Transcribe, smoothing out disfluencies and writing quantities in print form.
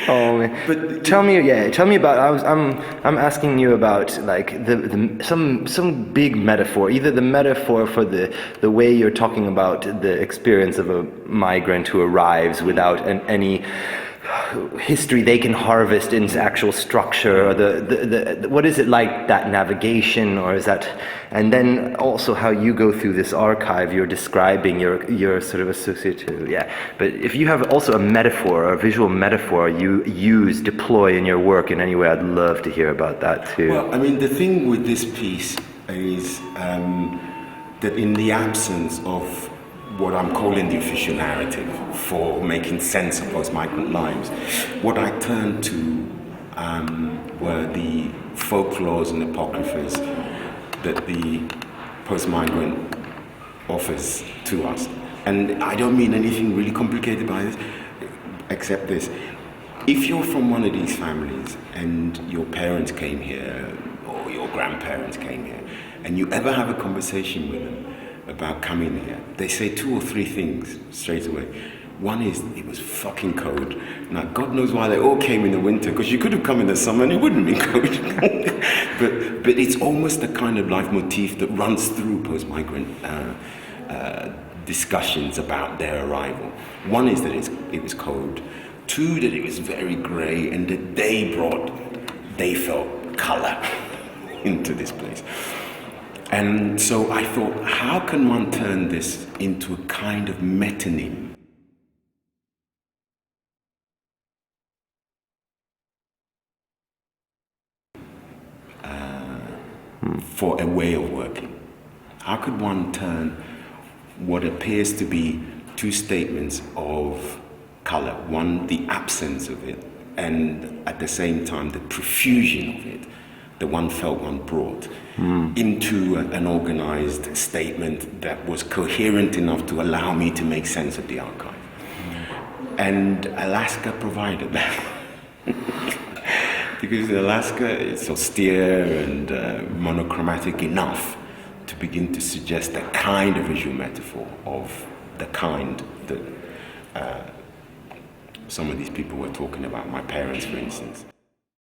Oh man. But tell me about. I'm asking you about like some big metaphor, either the metaphor for the way you're talking about the experience of a migrant who arrives without any history they can harvest into actual structure, or the what is it like, that navigation, or is that, and then also how you go through this archive you're describing, your sort of associated to, but if you have also a metaphor or a visual metaphor you deploy in your work in any way, I'd love to hear about that too. Well, I mean, the thing with this piece is that in the absence of what I'm calling the official narrative for making sense of post-migrant lives, what I turned to were the folklores and apocryphas that the post-migrant offers to us. And I don't mean anything really complicated by this, except this. If you're from one of these families and your parents came here, or your grandparents came here, and you ever have a conversation with them about coming here, they say two or three things straight away. One is, it was fucking cold. Now, God knows why they all came in the winter, because you could have come in the summer and it wouldn't be cold. but it's almost the kind of life motif that runs through post-migrant discussions about their arrival. One is that it was cold. Two, that it was very grey, and that they felt colour into this place. And so I thought, how can one turn this into a kind of metonym? For a way of working. How could one turn what appears to be two statements of color, one, the absence of it, and at the same time the profusion of it, the one felt, one brought, into an organized statement that was coherent enough to allow me to make sense of the archive. And Alaska provided that. Because Alaska is austere and monochromatic enough to begin to suggest a kind of visual metaphor of the kind that some of these people were talking about, my parents, for instance.